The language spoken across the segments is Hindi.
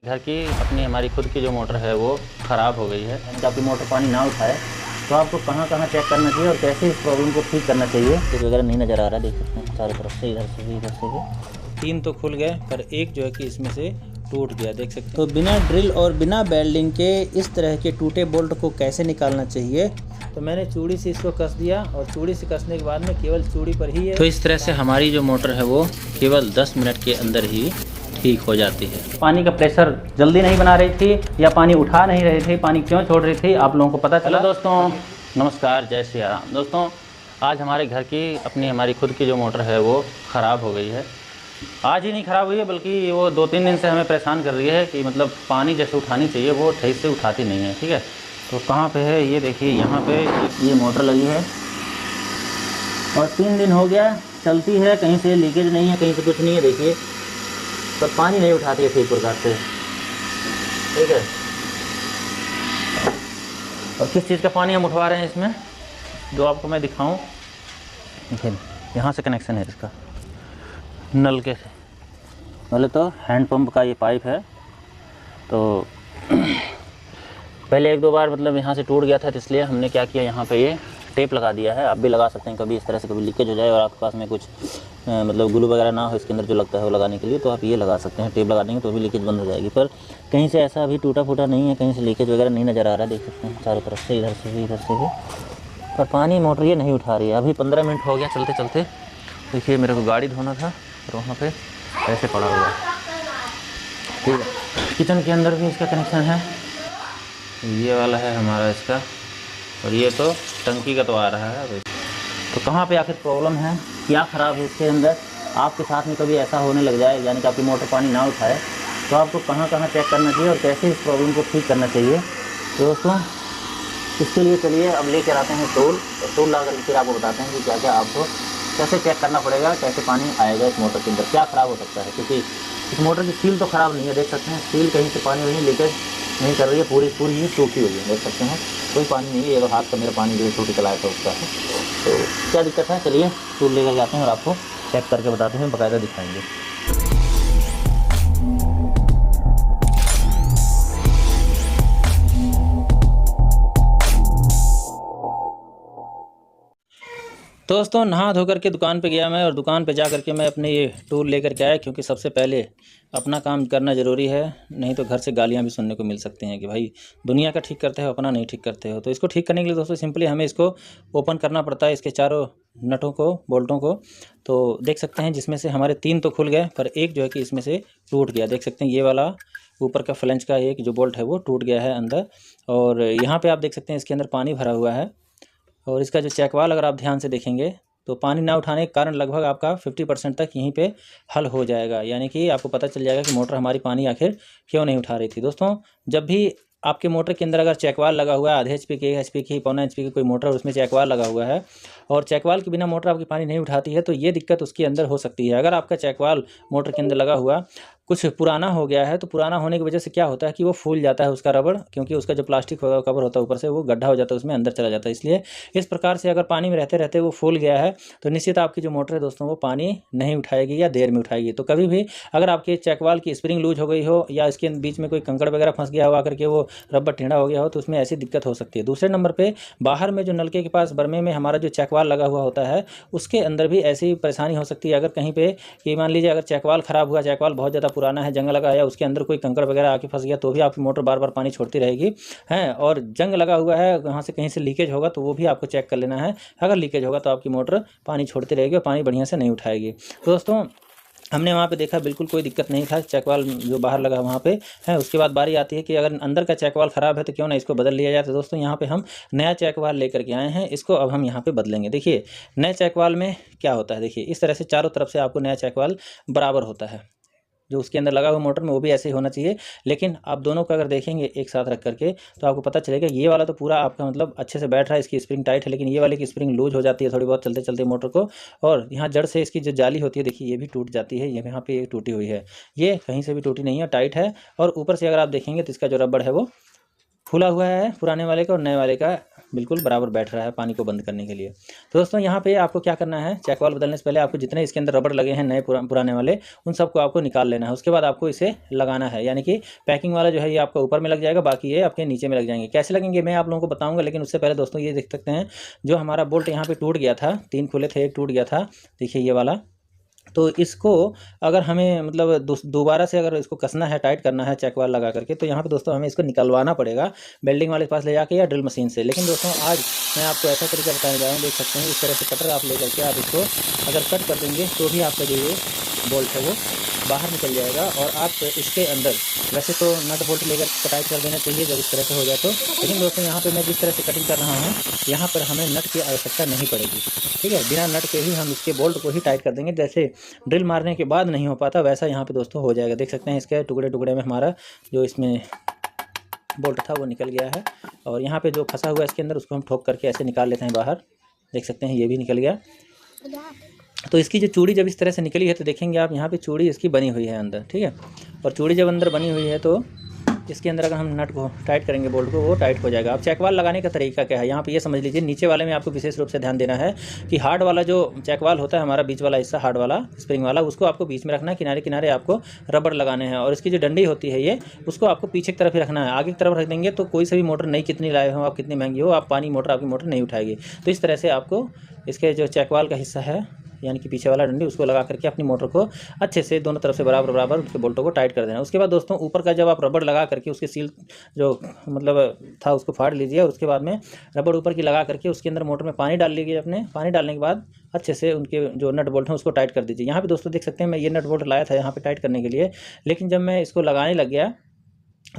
घर की अपनी हमारी खुद की जो मोटर है वो ख़राब हो गई है। यानी आपकी मोटर पानी ना उठाए तो आपको कहाँ कहाँ चेक करना चाहिए और कैसे इस प्रॉब्लम को ठीक करना चाहिए। कुछ वगैरह नहीं नज़र आ रहा है, देख सकते हैं चारों तरफ से, इधर से भी इधर से भी। 3 तो खुल गए पर एक जो है कि इसमें से टूट गया, देख सकते हैं। तो बिना ड्रिल और बिना वेल्डिंग के इस तरह के टूटे बोल्ट को कैसे निकालना चाहिए, तो मैंने चूड़ी से इसको कस दिया और चूड़ी से कसने के बाद में केवल चूड़ी पर ही है। तो इस तरह से हमारी जो मोटर है वो केवल 10 मिनट के अंदर ही ठीक हो जाती है। पानी का प्रेशर जल्दी नहीं बना रही थी या पानी उठा नहीं रही थी, पानी क्यों छोड़ रही थी आप लोगों को पता चला। दोस्तों नमस्कार, जय श्री राम। दोस्तों आज हमारे घर की अपनी हमारी खुद की जो मोटर है वो ख़राब हो गई है। आज ही नहीं ख़राब हुई है बल्कि वो 2-3 दिन से हमें परेशान कर रही है कि मतलब पानी जैसे उठानी चाहिए वो सही से उठाती नहीं है। ठीक है, तो कहाँ पे है ये देखिए, यहाँ पे ये मोटर लगी है और 3 दिन हो गया चलती है, कहीं से लीकेज नहीं है, कहीं से कुछ नहीं है। देखिए पर पानी नहीं उठाती है ठीक प्रकार से। ठीक है, और किस चीज़ का पानी हम उठवा रहे हैं इसमें, जो आपको मैं दिखाऊं। देखिए यहाँ से कनेक्शन है इसका नल के से, पहले तो हैंड पंप का ये पाइप है। तो पहले 1-2 बार मतलब यहाँ से टूट गया था, तो इसलिए हमने क्या किया, यहाँ पे ये टेप लगा दिया है। आप भी लगा सकते हैं, कभी इस तरह से कभी लीकेज हो जाए और आपके पास में कुछ मतलब ग्लू वगैरह ना हो इसके अंदर जो लगता है वो लगाने के लिए, तो आप ये लगा सकते हैं। टेप लगा देंगे तो भी लीकेज बंद हो जाएगी। पर कहीं से ऐसा अभी टूटा फूटा नहीं है, कहीं से लीकेज वगैरह नहीं नज़र आ रहा है, देख सकते हैं चारों तरफ से, इधर से भी इधर से भी। पर पानी मोटर ये नहीं उठा रही है। अभी 15 मिनट हो गया चलते चलते। देखिए मेरे को गाड़ी धोना था और वहाँ पर ऐसे पड़ा हुआ। ठीक है, किचन के अंदर भी इसका कनेक्शन है, ये वाला है हमारा इसका, और ये तो टंकी का तो आ रहा है। तो कहाँ पे आखिर प्रॉब्लम है, क्या ख़राब है इसके अंदर। आपके साथ में कभी ऐसा होने लग जाए, यानी कि आपकी मोटर पानी ना उठाए, तो आपको कहाँ कहाँ चेक करना चाहिए और कैसे इस प्रॉब्लम को ठीक करना चाहिए। तो दोस्तों इसके लिए चलिए अब लेकर आते हैं टूल, और टूल ला कर फिर आपको बताते हैं कि क्या क्या आपको कैसे चेक करना पड़ेगा, कैसे पानी आएगा इस मोटर के अंदर, क्या ख़राब हो सकता है। क्योंकि इस मोटर की सील तो ख़राब नहीं है, देख सकते हैं सील कहीं से पानी वहीं लीकेज नहीं कर रही है, पूरी ही सूखी हुई है, देख सकते हैं कोई पानी नहीं है। ये हाथ का मेरा पानी जो छोटी चलाया था उसका है। तो क्या दिक्कत है, चलिए टूल लेकर जाते हैं और आपको चेक करके बताते हैं, बाकायदा दिखाएंगे। दोस्तों नहा धो करके दुकान पे गया मैं, और दुकान पे जा करके मैं अपने ये टूल लेकर के आया, क्योंकि सबसे पहले अपना काम करना ज़रूरी है। नहीं तो घर से गालियाँ भी सुनने को मिल सकती हैं कि भाई दुनिया का ठीक करते हो, अपना नहीं ठीक करते हो। तो इसको ठीक करने के लिए दोस्तों सिंपली हमें इसको ओपन करना पड़ता है, इसके चारों नटों को, बोल्टों को। तो देख सकते हैं जिसमें से हमारे 3 तो खुल गए पर एक जो है कि इसमें से टूट गया। देख सकते हैं ये वाला ऊपर का फ्लेंज का एक जो बोल्ट है वो टूट गया है अंदर, और यहाँ पर आप देख सकते हैं इसके अंदर पानी भरा हुआ है। और इसका जो चेकवाल अगर आप ध्यान से देखेंगे तो पानी ना उठाने के कारण लगभग आपका 50% तक यहीं पे हल हो जाएगा, यानी कि आपको पता चल जाएगा कि मोटर हमारी पानी आखिर क्यों नहीं उठा रही थी। दोस्तों जब भी आपके मोटर के अंदर अगर चेकवाल लगा हुआ है, आधे HP की, 1 HP की, पौना HP की कोई मोटर, उसमें चेकवाल लगा हुआ है और चेकवाल के बिना मोटर आपकी पानी नहीं उठाती है, तो ये दिक्कत उसके अंदर हो सकती है। अगर आपका चेकवाल मोटर के अंदर लगा हुआ कुछ पुराना हो गया है, तो पुराना होने की वजह से क्या होता है कि वो फूल जाता है उसका रबड़, क्योंकि उसका जो प्लास्टिक कवर होता है ऊपर से वो गड्ढा हो जाता है, उसमें अंदर चला जाता है। इसलिए इस प्रकार से अगर पानी में रहते रहते वो फूल गया है तो निश्चित आपकी जो मोटर है दोस्तों वो पानी नहीं उठाएगी या देर में उठाएगी। तो कभी भी अगर आपके चेकवाल की स्प्रिंग लूज हो गई हो या इसके बीच में कोई कंकड़ वगैरह फंस गया हो आकर के वो रबड़ टेढ़ा हो गया हो, तो उसमें ऐसी दिक्कत हो सकती है। दूसरे नंबर पर बाहर में जो नलके के पास बर्मे में हमारा जो चेकवाल लगा हुआ होता है उसके अंदर भी ऐसी परेशानी हो सकती है। अगर कहीं पे कि मान लीजिए अगर चेकवाल ख़राब हुआ, चेकवाल बहुत ज़्यादा पुराना है, जंग लगा या उसके अंदर कोई कंकड़ वगैरह आके फंस गया, तो भी आपकी मोटर बार बार पानी छोड़ती रहेगी है। और जंग लगा हुआ है, वहाँ से कहीं से लीकेज होगा तो वो भी आपको चेक कर लेना है। अगर लीकेज होगा तो आपकी मोटर पानी छोड़ती रहेगी और पानी बढ़िया से नहीं उठाएगी। तो दोस्तों हमने वहाँ पे देखा बिल्कुल कोई दिक्कत नहीं था, चेकवाल जो बाहर लगा वहाँ पे है। उसके बाद बारी आती है कि अगर अंदर का चेकवाल ख़राब है तो क्यों ना इसको बदल लिया जाए। तो दोस्तों यहाँ पे हम नया चेकवाल लेकर के आए हैं, इसको अब हम यहाँ पे बदलेंगे। देखिए नए चेकवाल में क्या होता है, देखिए इस तरह से चारों तरफ से आपको नया चेकवाल बराबर होता है, जो उसके अंदर लगा हुआ मोटर में वो भी ऐसे ही होना चाहिए। लेकिन आप दोनों को अगर देखेंगे एक साथ रख करके तो आपको पता चलेगा ये वाला तो पूरा आपका मतलब अच्छे से बैठ रहा है, इसकी स्प्रिंग टाइट है, लेकिन ये वाले की स्प्रिंग लूज हो जाती है थोड़ी बहुत चलते चलते मोटर को, और यहाँ जड़ से इसकी जो जाली होती है देखिए ये भी टूट जाती है। ये यहाँ पे ये टूटी हुई है, ये कहीं से भी टूटी नहीं है, टाइट है। और ऊपर से अगर आप देखेंगे तो इसका जो रबड़ है वो फूला हुआ है पुराने वाले का और नए वाले का बिल्कुल बराबर बैठ रहा है पानी को बंद करने के लिए। तो दोस्तों यहाँ पे आपको क्या करना है, चेक वाल्व बदलने से पहले आपको जितने इसके अंदर रबड़ लगे हैं नए पुराने वाले, उन सबको आपको निकाल लेना है। उसके बाद आपको इसे लगाना है, यानी कि पैकिंग वाला जो है ये आपका ऊपर में लग जाएगा, बाकी ये आपके नीचे में लग जाएंगे। कैसे लगेंगे मैं आप लोगों को बताऊँगा, लेकिन उससे पहले दोस्तों ये देख सकते हैं जो हमारा बोल्ट यहाँ पर टूट गया था, 3 खुले थे, एक टूट गया था, देखिए ये वाला। तो इसको अगर हमें मतलब दोबारा से अगर इसको कसना है, टाइट करना है चेक वाल लगा करके, तो यहाँ पे दोस्तों हमें इसको निकलवाना पड़ेगा वेल्डिंग वाले के पास ले जाके या ड्रिल मशीन से। लेकिन दोस्तों आज मैं आपको ऐसा तरीका बताने जा रहा हूँ, देख सकते हैं इस तरह से कटर आप ले करके आप इसको अगर कट कर देंगे तो भी आपका जो ये बोल्ट है वो बाहर निकल जाएगा। और आप इसके अंदर वैसे तो नट बोल्ट लेकर टाइट कर देना चाहिए जब इस तरह से हो जाए तो, लेकिन दोस्तों यहाँ पे मैं जिस तरह से कटिंग कर रहा हूँ यहाँ पर हमें नट की आवश्यकता नहीं पड़ेगी। ठीक है, बिना नट के ही हम इसके बोल्ट को ही टाइट कर देंगे। जैसे ड्रिल मारने के बाद नहीं हो पाता वैसा यहाँ पे दोस्तों हो जाएगा। देख सकते हैं इसके टुकड़े टुकड़े में हमारा जो इसमें बोल्ट था वो निकल गया है, और यहाँ पे जो फंसा हुआ है इसके अंदर उसको हम ठोक करके ऐसे निकाल लेते हैं बाहर। देख सकते हैं ये भी निकल गया। तो इसकी जो चूड़ी जब इस तरह से निकली है तो देखेंगे आप यहाँ पे चूड़ी इसकी बनी हुई है अंदर। ठीक है, और चूड़ी जब अंदर बनी हुई है तो इसके अंदर अगर हम नट को टाइट करेंगे बोल्ट को, वो टाइट हो जाएगा। अब चेक वाल लगाने का तरीका क्या है, यहाँ पे ये समझ लीजिए। नीचे वाले में आपको विशेष रूप से ध्यान देना है कि हार्ड वाला जो चेक वाल होता है हमारा, बीच वाला हिस्सा हार्ड वाला स्प्रिंग वाला, उसको आपको बीच में रखना है। किनारे किनारे आपको रबड़ लगाने हैं, और इसकी जो डंडी होती है ये, उसको आपको पीछे की तरफ ही रखना है। आगे की तरफ रख देंगे तो कोई सा भी मोटर नहीं, कितनी लाए हो आप, कितनी महंगी हो आप, पानी मोटर आपकी मोटर नहीं उठाएगी। तो इस तरह से आपको इसके जो चेक वाल का हिस्सा है यानी कि पीछे वाला डंडी, उसको लगा करके अपनी मोटर को अच्छे से दोनों तरफ से बराबर बराबर उसके बोल्टों को टाइट कर देना। उसके बाद दोस्तों ऊपर का जब आप रबड़ लगा करके उसके सील जो मतलब था उसको फाड़ लीजिए, और उसके बाद में रबड़ ऊपर की लगा करके उसके अंदर मोटर में पानी डाल लीजिए। अपने पानी डालने के बाद अच्छे से उनके जो नट बोल्ट हैं उसको टाइट कर दीजिए। यहाँ पे दोस्तों देख सकते हैं मैं ये नट बोल्ट लाया था यहाँ पे टाइट करने के लिए, लेकिन जब मैं इसको लगाने लग गया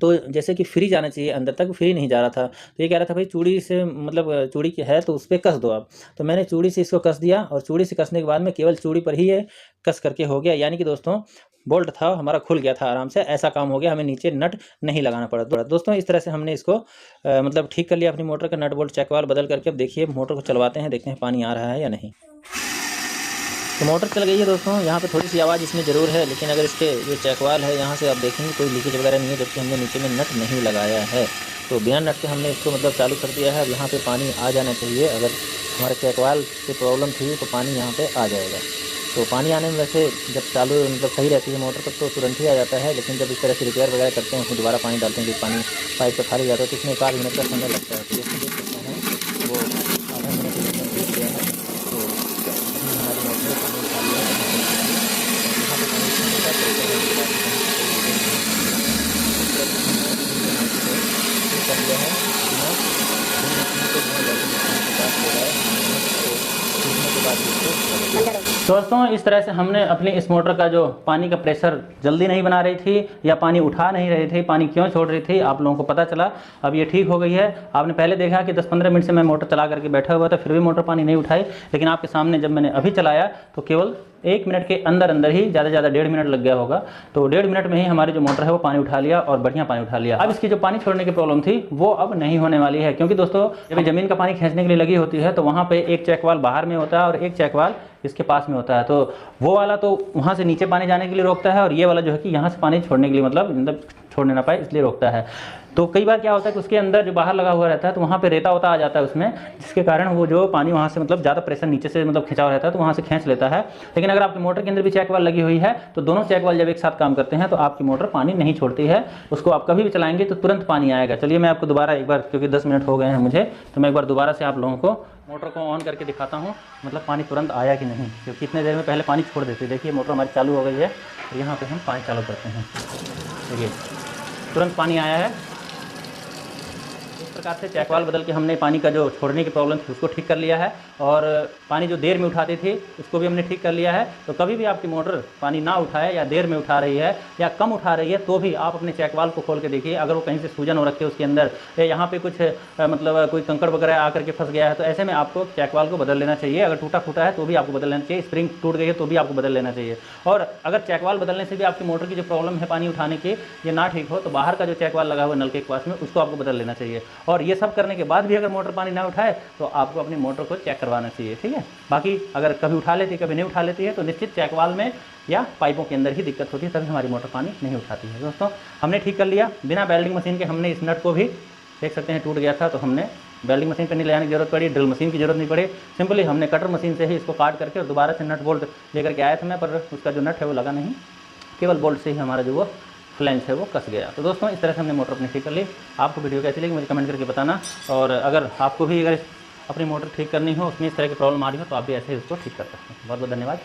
तो जैसे कि फ्री जाना चाहिए अंदर तक, फ्री नहीं जा रहा था। तो ये कह रहा था भाई चूड़ी से मतलब चूड़ी की है तो उस पर कस दो आप। तो मैंने चूड़ी से इसको कस दिया, और चूड़ी से कसने के बाद में केवल चूड़ी पर ही ये कस करके हो गया, यानी कि दोस्तों बोल्ट था हमारा खुल गया था आराम से। ऐसा काम हो गया, हमें नीचे नट नहीं लगाना पड़ा। तो दोस्तों इस तरह से हमने इसको मतलब ठीक कर लिया अपनी मोटर का नट बोल्ट चेक वाल बदल करके। अब देखिए मोटर को चलवाते हैं, देखते हैं पानी आ रहा है या नहीं। तो मोटर चल गई है दोस्तों। यहाँ पे थोड़ी सी आवाज़ इसमें ज़रूर है, लेकिन अगर इसके जो चेकवाल है यहाँ से आप देखेंगे कोई लीकेज वगैरह नहीं है, जबकि हमने नीचे में नट नहीं लगाया है। तो बिना नट के हमने इसको मतलब चालू कर दिया है। अब यहाँ पे पानी आ जाना चाहिए। अगर हमारे चेकवाल की प्रॉब्लम थी तो पानी यहाँ पे आ जाएगा। तो पानी आने में वैसे जब चालू मतलब सही रहती है मोटर तब तो तुरंत ही आ जाता है, लेकिन जब इस तरह से रिपेयर वगैरह करते हैं उसमें दोबारा पानी डालते हैं कि पानी पाइप पर खाली जाता है तो इसमें 1 आध मिनट का समय लगता है। तो जैसे देख सकते हैं वो आधा मिनट बीत गया है। तो हमारी मोटर में पानी खा लिया है। यहाँ पे पानी छूटने का तरीका है कि कर लिया है बिना मशीन को बिना जल्दी मशीन के पास ले रहा है तो छूटने के बाद इसको। दोस्तों इस तरह से हमने अपनी इस मोटर का जो पानी का प्रेशर जल्दी नहीं बना रही थी या पानी उठा नहीं रही थी, पानी क्यों छोड़ रही थी, आप लोगों को पता चला। अब ये ठीक हो गई है। आपने पहले देखा कि 10-15 मिनट से मैं मोटर चला करके बैठा हुआ था, फिर भी मोटर पानी नहीं उठाई, लेकिन आपके सामने जब मैंने अभी चलाया तो केवल 1 मिनट के अंदर अंदर ही, ज़्यादा से ज़्यादा 1.5 मिनट लग गया होगा, तो 1.5 मिनट में ही हमारी जो मोटर है वो पानी उठा लिया और बढ़िया पानी उठा लिया। अब इसकी जो पानी छोड़ने की प्रॉब्लम थी वो अब नहीं होने वाली है, क्योंकि दोस्तों जब ज़मीन का पानी खींचने के लिए लगी होती है तो वहाँ पे एक चेकवाल बाहर में होता है और एक चेकवाल इसके पास में होता है। तो वो वाला तो वहाँ से नीचे पानी जाने के लिए रोकता है, और ये वाला जो है कि यहाँ से पानी छोड़ने के लिए मतलब छोड़ने ना पाए इसलिए रोकता है। तो कई बार क्या होता है कि उसके अंदर जो बाहर लगा हुआ रहता है तो वहाँ पे रेता होता आ जाता है उसमें, जिसके कारण वो जो पानी वहाँ से मतलब ज़्यादा प्रेशर नीचे से मतलब खिंचाव रहता है तो वहाँ से खींच लेता है। लेकिन अगर आपकी मोटर के अंदर भी चेक वाल लगी हुई है तो दोनों चेक वाल जब एक साथ काम करते हैं तो आपकी मोटर पानी नहीं छोड़ती है, उसको आप कभी भी चलाएंगे तो तुरंत पानी आएगा। चलिए मैं आपको दोबारा एक बार, क्योंकि 10 मिनट हो गए हैं मुझे, तो मैं एक बार दोबारा से आप लोगों को मोटर को ऑन करके दिखाता हूँ मतलब पानी तुरंत आया कि नहीं, क्योंकि इतने देर में पहले पानी छोड़ देती। देखिए मोटर हमारी चालू हो गई है और यहाँ पर हम पानी चालू करते हैं। देखिए तुरंत पानी आया है। इस प्रकार से चेकवाल बदल के हमने पानी का जो छोड़ने की प्रॉब्लम थी उसको ठीक कर लिया है, और पानी जो देर में उठाती थी उसको भी हमने ठीक कर लिया है। तो कभी भी आपकी मोटर पानी ना उठाए या देर में उठा रही है या कम उठा रही है तो भी आप अपने चेकवाल को खोल के देखिए, अगर वो कहीं से सूजन हो रखी है उसके अंदर या यहाँ पे कुछ मतलब कोई कंकड़ वगैरह आकर के फंस गया है तो ऐसे में आपको चेकवाल को बदल लेना चाहिए। अगर टूटा फूटा है तो भी आपको बदल लेना चाहिए, स्प्रिंग टूट गई है तो भी आपको बदल लेना चाहिए। और अगर चेकवाल बदलने से भी आपकी मोटर की जो प्रॉब्लम है पानी उठाने की ये ना ठीक हो तो बाहर का जो चेकवाल लगा हुआ नल के पास में उसको आपको बदल लेना चाहिए। और ये सब करने के बाद भी अगर मोटर पानी ना उठाए तो आपको अपनी मोटर को चेक करवाना चाहिए, ठीक है। बाकी अगर कभी उठा लेती है कभी नहीं उठा लेती है तो निश्चित चेकवाल में या पाइपों के अंदर ही दिक्कत होती है, तभी हमारी मोटर पानी नहीं उठाती है। दोस्तों हमने ठीक कर लिया, बिना वेल्डिंग मशीन के हमने इस नट को भी देख सकते हैं टूट गया था, तो हमने वेल्डिंग मशीन पर नहीं ले आने की जरूरत पड़ी, ड्रिल मशीन की जरूरत नहीं पड़ी, सिंपली हमने कटर मशीन से ही इसको काट करके और दोबारा से नट बोल्ट लेकर के आया था मैं, पर उसका जो नट है वो लगा नहीं, केवल बोल्ट से ही हमारा जो वो फ्लैंज है वो कस गया। तो दोस्तों इस तरह से हमने मोटर अपनी ठीक कर ली। आपको वीडियो कैसी लगी मुझे कमेंट करके बताना, और अगर आपको भी अगर अपनी मोटर ठीक करनी हो, उसमें इस तरह की प्रॉब्लम आ रही हो, तो आप भी ऐसे ही उसको ठीक कर सकते हैं। बहुत बहुत धन्यवाद।